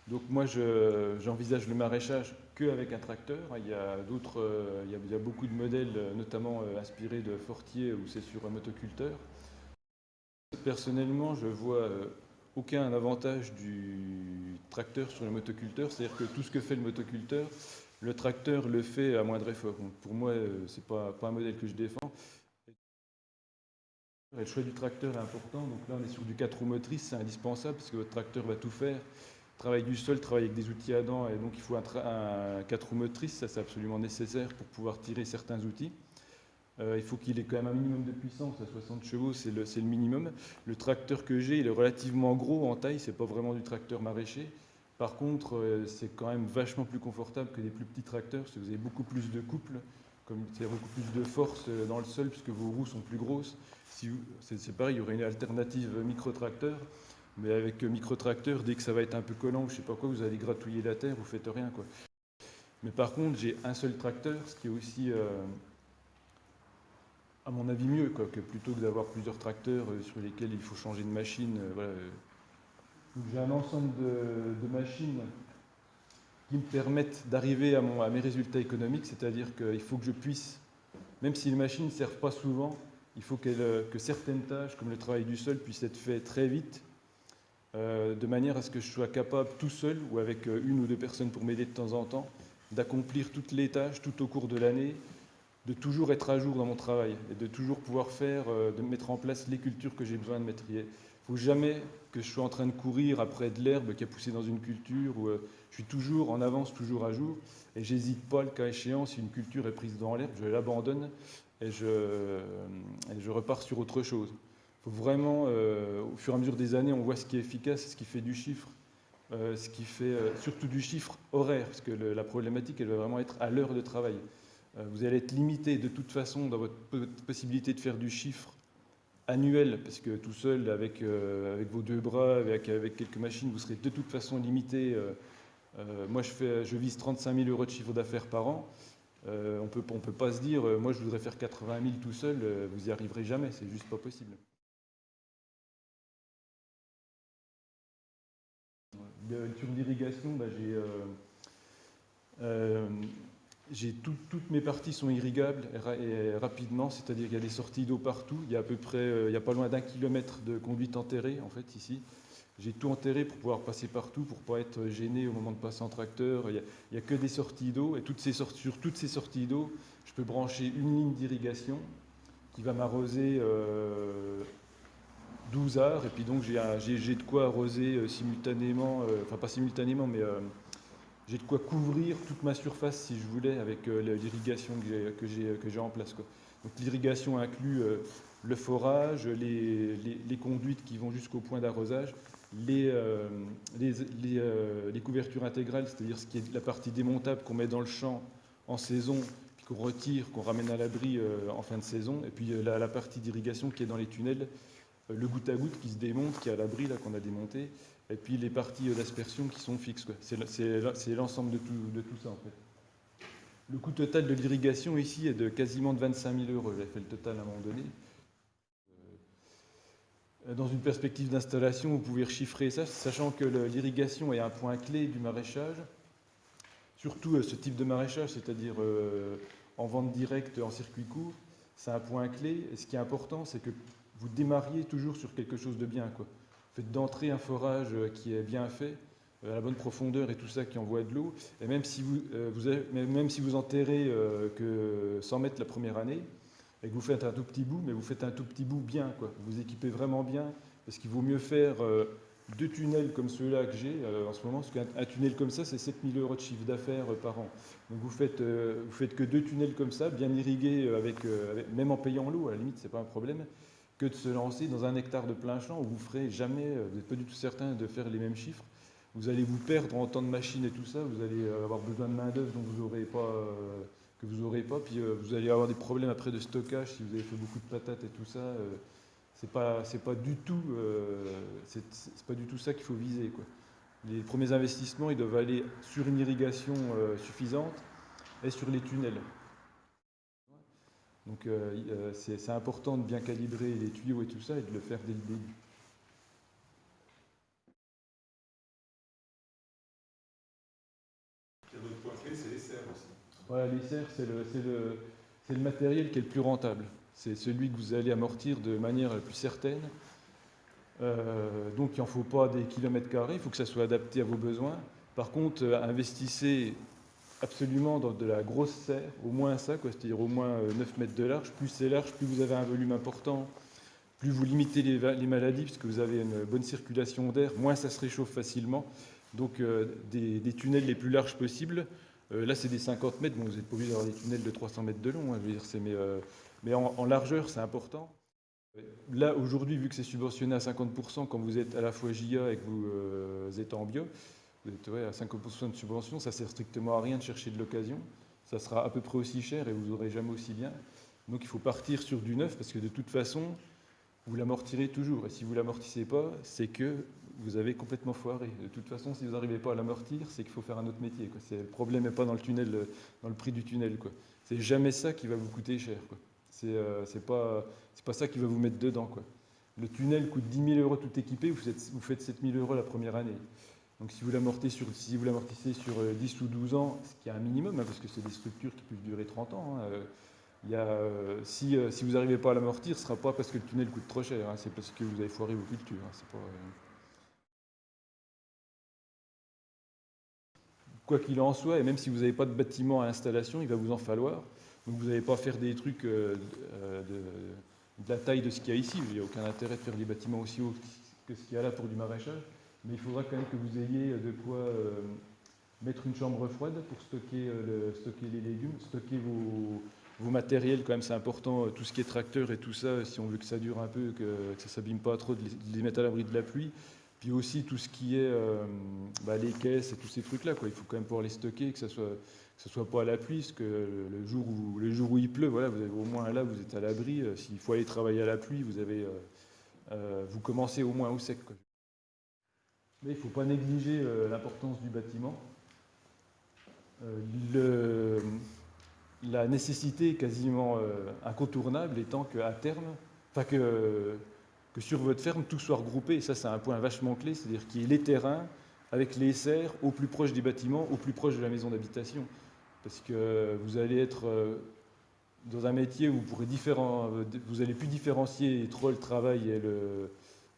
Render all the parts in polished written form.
Donc moi, j'envisage le maraîchage qu'avec un tracteur. Il y a d'autres, il y a beaucoup de modèles, notamment inspirés de Fortier, où c'est sur un motoculteur. Personnellement, je vois aucun avantage du tracteur sur le motoculteur. C'est-à-dire que tout ce que fait le motoculteur, le tracteur le fait à moindre effort. Donc pour moi, c'est pas un modèle que je défends. Et le choix du tracteur est important. Donc là, on est sur du 4 roues motrices, c'est indispensable parce que votre tracteur va tout faire. Travaille du sol, travaille avec des outils à dents, et donc il faut un 4 roues motrices, ça c'est absolument nécessaire pour pouvoir tirer certains outils. Il faut qu'il ait quand même un minimum de puissance, à 60 chevaux, c'est le minimum. Le tracteur que j'ai, il est relativement gros en taille, c'est pas vraiment du tracteur maraîcher. Par contre, c'est quand même vachement plus confortable que des plus petits tracteurs, parce que vous avez beaucoup plus de couple, comme il y a beaucoup plus de force dans le sol, puisque vos roues sont plus grosses. C'est pareil, il y aurait une alternative micro-tracteur, mais avec micro-tracteur, dès que ça va être un peu collant ou je sais pas quoi, vous allez gratouiller la terre, vous faites rien, quoi. Mais par contre, j'ai un seul tracteur, ce qui est aussi à mon avis mieux, quoi, que plutôt que d'avoir plusieurs tracteurs sur lesquels il faut changer de machine. Voilà. Donc j'ai un ensemble de machines qui me permettent d'arriver à mes résultats économiques, c'est-à-dire qu'il faut que je puisse, même si les machines ne servent pas souvent, il faut que certaines tâches, comme le travail du sol, puissent être faites très vite, de manière à ce que je sois capable tout seul, ou avec une ou deux personnes pour m'aider de temps en temps, d'accomplir toutes les tâches tout au cours de l'année, de toujours être à jour dans mon travail et de toujours pouvoir faire, de mettre en place les cultures que j'ai besoin de mettre. Il ne faut jamais que je sois en train de courir après de l'herbe qui a poussé dans une culture. Où, je suis toujours en avance, toujours à jour. Et j'hésite pas, le cas échéant, si une culture est prise dans l'herbe, je l'abandonne et je repars sur autre chose. Il faut vraiment, au fur et à mesure des années, on voit ce qui est efficace, ce qui fait du chiffre. Ce qui fait surtout du chiffre horaire, parce que la problématique, elle va vraiment être à l'heure de travail. Vous allez être limité de toute façon dans votre possibilité de faire du chiffre annuel, parce que tout seul, avec vos deux bras, avec quelques machines, vous serez de toute façon limité. Moi, je vise 35 000 euros de chiffre d'affaires par an. On peut pas se dire, moi, je voudrais faire 80 000 tout seul, vous y arriverez jamais, c'est juste pas possible. Sur l'irrigation, bah, toutes mes parties sont irrigables et rapidement, c'est-à-dire qu'il y a des sorties d'eau partout. Il y a à peu près, il y a pas loin d'1 kilomètre de conduite enterrée en fait ici. J'ai tout enterré pour pouvoir passer partout, pour pas être gêné au moment de passer en tracteur. Il y a que des sorties d'eau et sur toutes ces sorties d'eau, je peux brancher une ligne d'irrigation qui va m'arroser 12 heures et puis donc j'ai de quoi arroser simultanément, enfin pas simultanément, mais j'ai de quoi couvrir toute ma surface si je voulais avec l'irrigation que j'ai en place, quoi. Donc l'irrigation inclut le forage, les conduites qui vont jusqu'au point d'arrosage, les couvertures intégrales, c'est-à-dire ce qui est la partie démontable qu'on met dans le champ en saison, puis qu'on retire, qu'on ramène à l'abri en fin de saison, et puis la partie d'irrigation qui est dans les tunnels, le goutte à goutte qui se démonte, qui est à l'abri, là, qu'on a démonté, et puis les parties d'aspersion qui sont fixes, quoi. C'est l'ensemble de tout ça, en fait. Le coût total de l'irrigation ici est de quasiment de 25 000 euros. J'avais fait le total à un moment donné. Dans une perspective d'installation, vous pouvez rechiffrer ça, sachant que l'irrigation est un point clé du maraîchage. Surtout ce type de maraîchage, c'est-à-dire en vente directe, en circuit court, c'est un point clé. Et ce qui est important, c'est que vous démarriez toujours sur quelque chose de bien, quoi. Faites d'entrée un forage qui est bien fait, à la bonne profondeur et tout ça, qui envoie de l'eau. Et même si même si vous enterrez que 100 mètres la première année, et que vous faites un tout petit bout, mais vous faites un tout petit bout bien, quoi. Vous équipez vraiment bien, parce qu'il vaut mieux faire deux tunnels comme ceux-là que j'ai en ce moment, parce qu'un tunnel comme ça, c'est 7 000 euros de chiffre d'affaires par an. Donc vous faites que deux tunnels comme ça, bien irrigués, même en payant l'eau, à la limite, c'est pas un problème, que de se lancer dans un hectare de plein champ où vous ferez jamais, vous n'êtes pas du tout certain de faire les mêmes chiffres. Vous allez vous perdre en temps de machine et tout ça, vous allez avoir besoin de main-d'œuvre dont vous n'aurez pas, que vous n'aurez pas, puis vous allez avoir des problèmes après de stockage si vous avez fait beaucoup de patates et tout ça. C'est pas du tout, c'est pas du tout ça qu'il faut viser, quoi. Les premiers investissements, ils doivent aller sur une irrigation suffisante et sur les tunnels. Donc c'est important de bien calibrer les tuyaux et tout ça et de le faire dès le début. Voilà, les serres, c'est le matériel qui est le plus rentable. C'est celui que vous allez amortir de manière la plus certaine. Donc il n'en faut pas des kilomètres carrés, il faut que ça soit adapté à vos besoins. Par contre, investissez absolument dans de la grosse serre, au moins ça, c'est-à-dire au moins 9 mètres de large. Plus c'est large, plus vous avez un volume important, plus vous limitez les maladies, puisque vous avez une bonne circulation d'air, moins ça se réchauffe facilement. Donc des tunnels les plus larges possibles. Là, c'est des 50 mètres, bon, vous n'êtes pas obligé d'avoir des tunnels de 300 mètres de long, hein, je veux dire, mais en largeur, c'est important. Là, aujourd'hui, vu que c'est subventionné à 50%, quand vous êtes à la fois JA et que vous êtes en bio, vous êtes à 50% de subvention, ça ne sert strictement à rien de chercher de l'occasion. Ça sera à peu près aussi cher et vous n'aurez jamais aussi bien. Donc il faut partir sur du neuf parce que de toute façon, vous l'amortirez toujours. Et si vous ne l'amortissez pas, c'est que vous avez complètement foiré. De toute façon, si vous n'arrivez pas à l'amortir, c'est qu'il faut faire un autre métier, quoi. Le problème n'est pas dans le tunnel, dans le prix du tunnel, quoi. C'est jamais ça qui va vous coûter cher, quoi. C'est pas ça qui va vous mettre dedans, quoi. Le tunnel coûte 10 000 € tout équipé, vous faites 7 000 € la première année. Donc si vous l'amortissez sur 10 ou 12 ans, ce qui est un minimum, hein, parce que c'est des structures qui peuvent durer 30 ans, hein, si vous n'arrivez pas à l'amortir, ce ne sera pas parce que le tunnel coûte trop cher, hein, c'est parce que vous avez foiré vos cultures. Hein, c'est pas, Quoi qu'il en soit, et même si vous n'avez pas de bâtiment à installation, il va vous en falloir. Donc vous n'allez pas faire des trucs de la taille de ce qu'il y a ici. Il n'y a aucun intérêt de faire des bâtiments aussi hauts que ce qu'il y a là pour du maraîchage. Mais il faudra quand même que vous ayez de quoi mettre une chambre froide pour stocker les légumes, stocker vos matériels, quand même c'est important, tout ce qui est tracteur et tout ça, si on veut que ça dure un peu, que ça ne s'abîme pas trop, de les mettre à l'abri de la pluie. Puis aussi tout ce qui est les caisses et tous ces trucs-là, quoi. Il faut quand même pouvoir les stocker, que ça soit pas à la pluie, parce que le jour où il pleut, voilà, vous avez au moins là, vous êtes à l'abri. S'il faut aller travailler à la pluie, vous commencez au moins au sec, quoi. Mais il ne faut pas négliger l'importance du bâtiment. La nécessité est quasiment incontournable étant qu'à terme, que sur votre ferme, tout soit regroupé. Et ça, c'est un point vachement clé, c'est-à-dire qu'il y ait les terrains avec les serres au plus proche des bâtiments, au plus proche de la maison d'habitation. Parce que vous allez être dans un métier où vous allez plus différencier trop le travail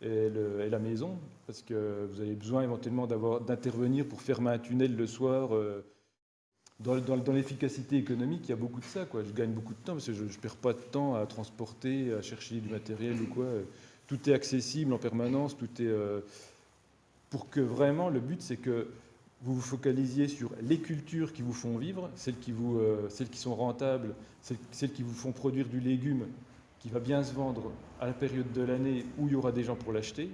et la maison, parce que vous avez besoin éventuellement d'intervenir pour fermer un tunnel le soir. Dans l'efficacité économique, il y a beaucoup de ça, quoi. Je gagne beaucoup de temps parce que je ne perds pas de temps à transporter, à chercher du matériel ou quoi. Tout est accessible en permanence, tout est pour que vraiment le but c'est que vous vous focalisiez sur les cultures qui vous font vivre, celles qui sont rentables, celles qui vous font produire du légume qui va bien se vendre à la période de l'année où il y aura des gens pour l'acheter.